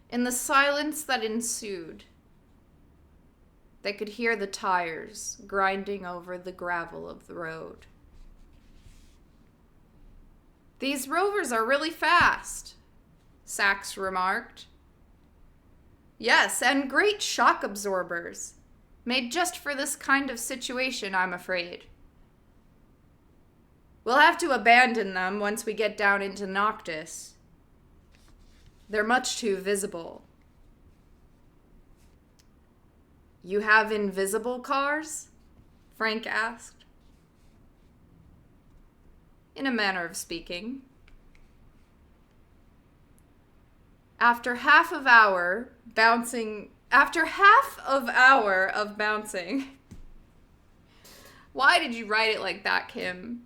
In the silence that ensued, they could hear the tires grinding over the gravel of the road. "These rovers are really fast," Sachs remarked. "Yes, and great shock absorbers. Made just for this kind of situation, I'm afraid. We'll have to abandon them once we get down into Noctis. They're much too visible." "You have invisible cars?" Frank asked. "In a manner of speaking." After half of hour of bouncing. Why did you write it like that, Kim?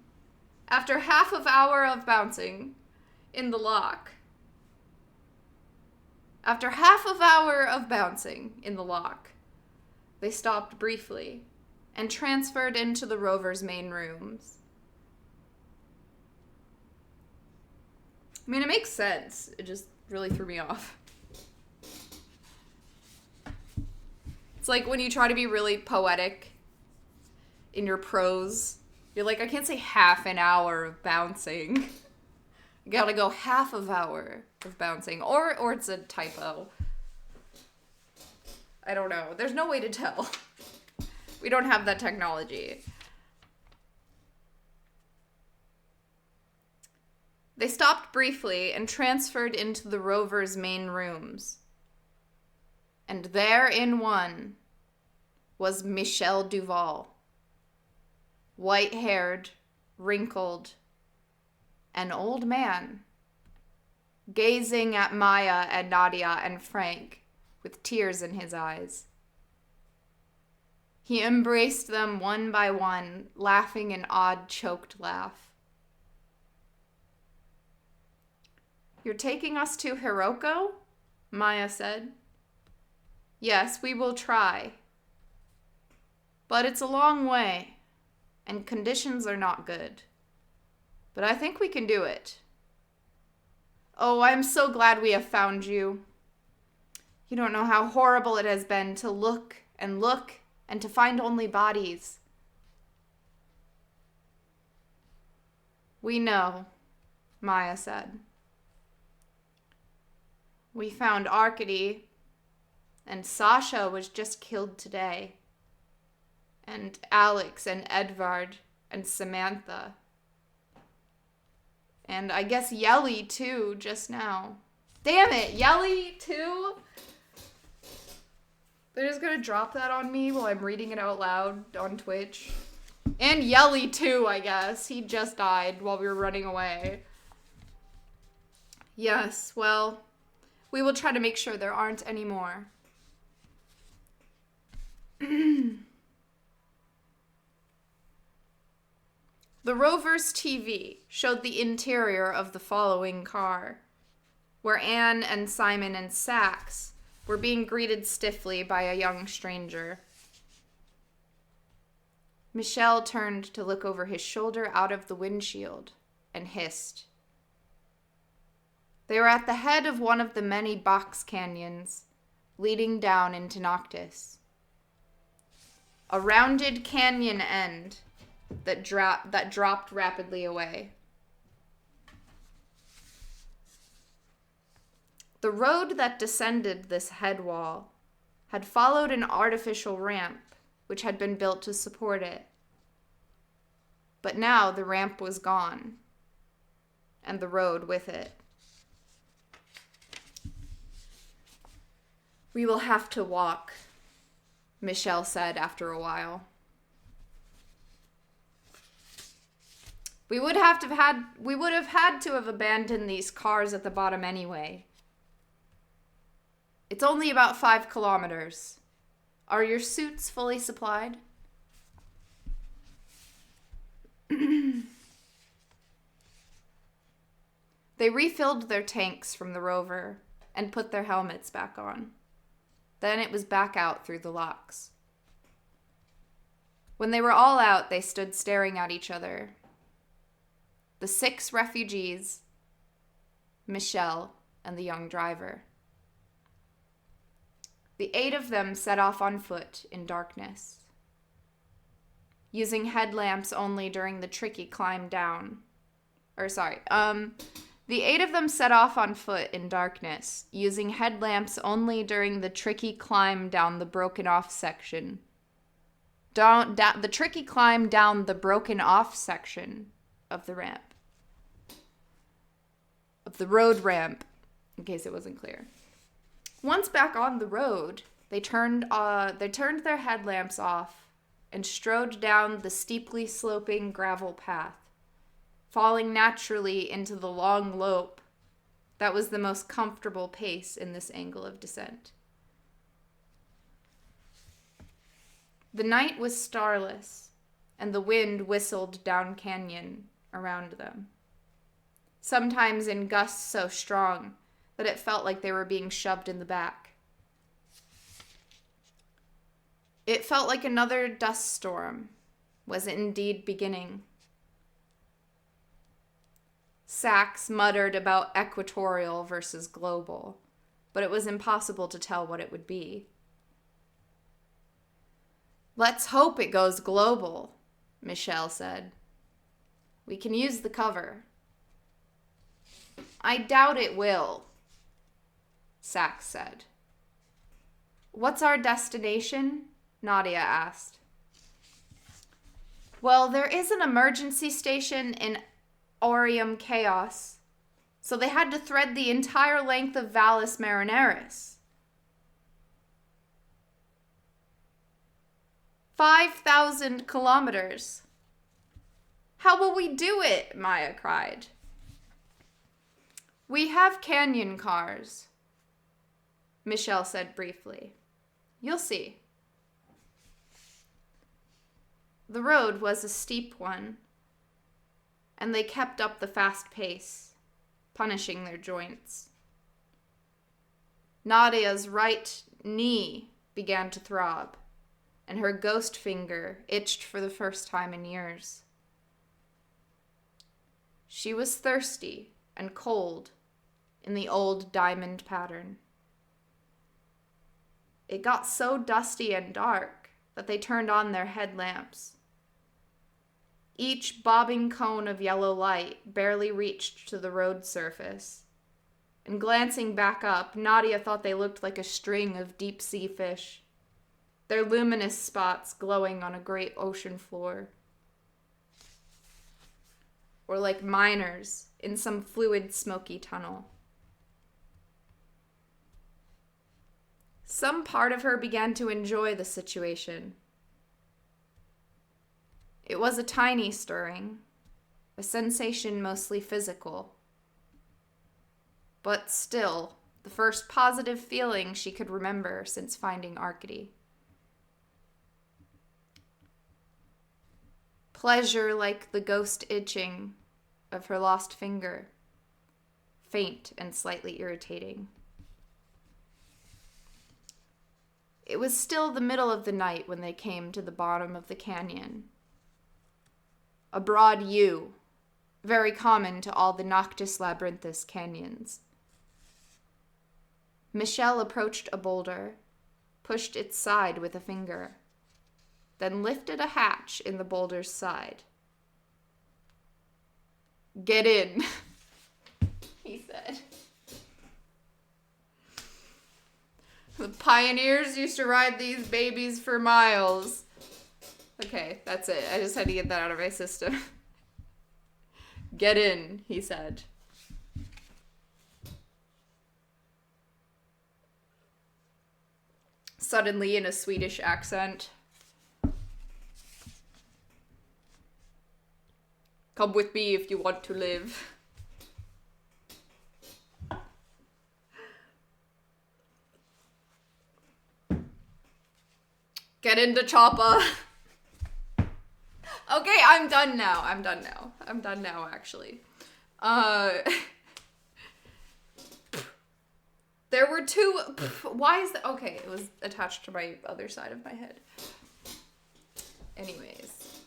After half of hour of bouncing in the lock. After half of hour of bouncing in the lock, they stopped briefly and transferred into the rover's main rooms. I mean, it makes sense. It just really threw me off. It's like when you try to be really poetic in your prose. You're like, I can't say half an hour of bouncing. You gotta go half of hour of bouncing. Or it's a typo. I don't know. There's no way to tell. We don't have that technology. They stopped briefly and transferred into the rover's main rooms. And there in one was Michel Duval. White-haired, wrinkled, an old man, gazing at Maya and Nadia and Frank with tears in his eyes. He embraced them one by one, laughing an odd, choked laugh. "You're taking us to Hiroko?" Maya said. "Yes, we will try. But it's a long way, and conditions are not good. But I think we can do it." "Oh, I'm so glad we have found you. You don't know how horrible it has been to look and to find only bodies." "We know," Maya said. "We found Arkady, and Sasha was just killed today. And Alex and Edvard and Samantha. And I guess Yelly too, just now." Damn it, Yelly too? They're just gonna drop that on me while I'm reading it out loud on Twitch. And Yelly too, I guess. He just died while we were running away. Yes, well, we will try to make sure there aren't any more. The rover's TV showed the interior of the following car, where Anne and Simon and Sachs were being greeted stiffly by a young stranger. Michel turned to look over his shoulder out of the windshield and hissed. They were at the head of one of the many box canyons leading down into Noctis. A rounded canyon end that dropped rapidly away. The road that descended this head wall had followed an artificial ramp which had been built to support it. But now the ramp was gone, and the road with it. "We will have to walk," Michel said after a while. We would have had to have abandoned these cars at the bottom anyway. It's only about 5 kilometers. Are your suits fully supplied?" They refilled their tanks from the rover and put their helmets back on. Then it was back out through the locks. When they were all out, they stood staring at each other. The 6 refugees, Michel, and the young driver. The 8 of them set off on foot in darkness, using headlamps only during the tricky climb down. The 8 of them set off on foot in darkness, using headlamps only during the tricky climb down the broken off section. The tricky climb down the broken off section of the ramp. Of the road ramp, in case it wasn't clear. Once back on the road, they turned their headlamps off and strode down the steeply sloping gravel path, falling naturally into the long lope that was the most comfortable pace in this angle of descent. The night was starless, and the wind whistled down canyon around them, sometimes in gusts so strong that it felt like they were being shoved in the back. It felt like another dust storm was indeed beginning. Sachs muttered about equatorial versus global, but it was impossible to tell what it would be. "Let's hope it goes global," Michelle said. "We can use the cover." "I doubt it will," Sachs said. "What's our destination?" Nadia asked. "Well, there is an emergency station in Aureum Chaos, so they had to thread the entire length of Valles Marineris. 5,000 kilometers. How will we do it?" Maya cried. "We have canyon cars," Michelle said briefly. "You'll see." The road was a steep one, and they kept up the fast pace, punishing their joints. Nadia's right knee began to throb, and her ghost finger itched for the first time in years. She was thirsty and cold in the old diamond pattern. It got so dusty and dark that they turned on their headlamps. Each bobbing cone of yellow light barely reached to the road surface, and glancing back up, Nadia thought they looked like a string of deep-sea fish, their luminous spots glowing on a great ocean floor. Or like miners in some fluid, smoky tunnel. Some part of her began to enjoy the situation. It was a tiny stirring, a sensation mostly physical. But still, the first positive feeling she could remember since finding Arcady. Pleasure like the ghost itching of her lost finger, faint and slightly irritating. It was still the middle of the night when they came to the bottom of the canyon. A broad U, very common to all the Noctis Labyrinthus canyons. Michelle approached a boulder, pushed its side with a finger, then lifted a hatch in the boulder's side. "Get in," he said. "The pioneers used to ride these babies for miles." Okay, that's it. I just had to get that out of my system. "Get in," he said. Suddenly in a Swedish accent. "Come with me if you want to live." "Get into chopper." Okay, I'm done now, actually. There were two... Why is that? Okay, it was attached to my other side of my head. Anyways.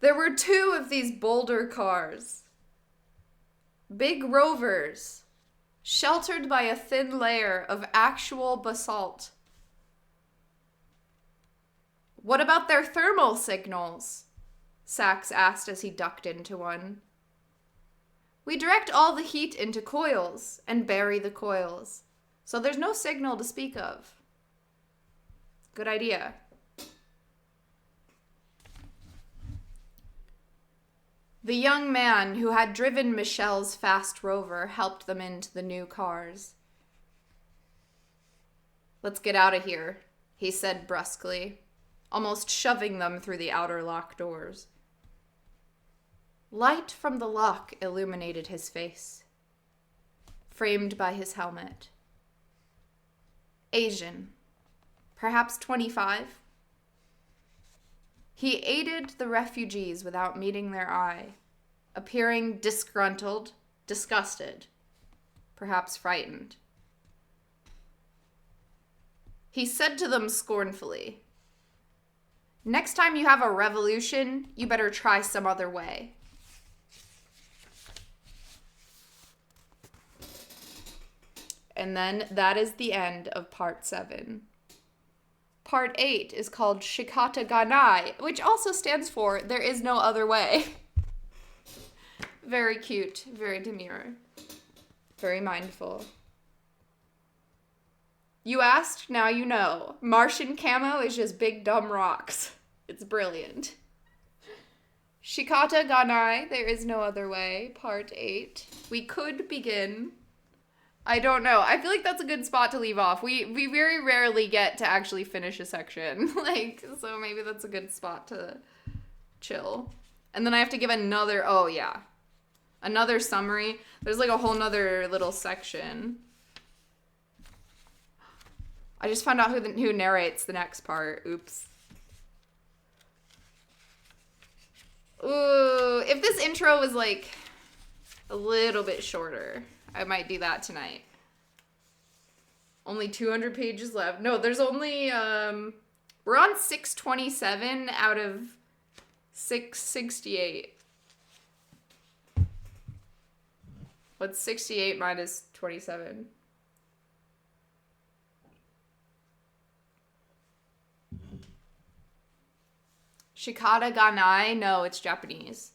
There were two of these boulder cars. Big rovers sheltered by a thin layer of actual basalt. What about their thermal signals? Sax asked as he ducked into one. We direct all the heat into coils and bury the coils, so there's no signal to speak of. Good idea. The young man who had driven Michelle's fast rover helped them into the new cars. Let's get out of here, he said brusquely, almost shoving them through the outer lock doors. Light from the lock illuminated his face, framed by his helmet. Asian, perhaps 25. He aided the refugees without meeting their eye, appearing disgruntled, disgusted, perhaps frightened. He said to them scornfully, "Next time you have a revolution, you better try some other way." And then that is the end of part 7. Part 8 is called Shikata Ganai, which also stands for There Is No Other Way. Very cute, very demure, very mindful. You asked, now you know. Martian camo is just big dumb rocks. It's brilliant. Shikata Ganai, There Is No Other Way, part 8. We could begin. I don't know. I feel like that's a good spot to leave off. We very rarely get to actually finish a section. So maybe that's a good spot to chill. And then I have to give another summary. There's like a whole nother little section. I just found out who narrates the next part. Oops. Ooh, if this intro was like a little bit shorter, I might do that tonight. Only 200 pages left. No, there's only, we're on 627 out of 668. What's 68 minus 27? Shikata Ganai? No, it's Japanese.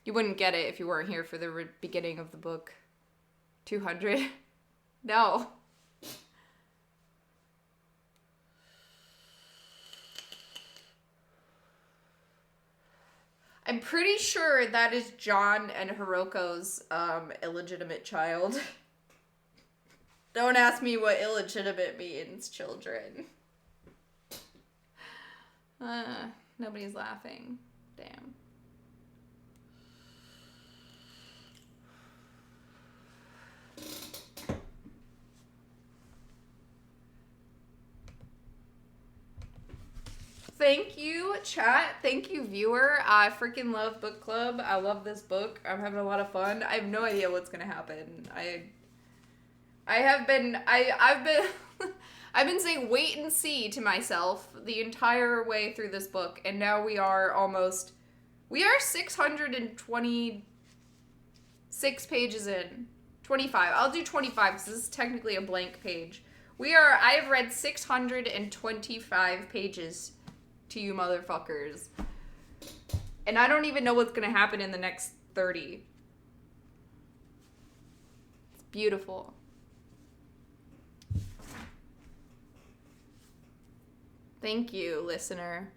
You wouldn't get it if you weren't here for the beginning of the book. 200? No. I'm pretty sure that is John and Hiroko's illegitimate child. Don't ask me what illegitimate means, children. Nobody's laughing. Damn. Thank you, chat. Thank you, viewer. I freaking love book club. I love this book. I'm having a lot of fun. I have no idea what's gonna happen. I've been I've been saying wait and see to myself the entire way through this book, and now we are 626 pages in. 25. I'll do 25 because this is technically a blank page. I have read 625 pages to you motherfuckers. And I don't even know what's gonna happen in the next 30. It's beautiful. Thank you, listener.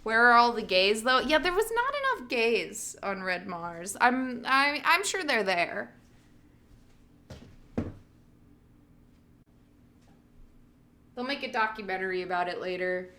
Where are all the gays, though? Yeah, there was not enough gays on Red Mars. I'm sure they're there. They'll make a documentary about it later.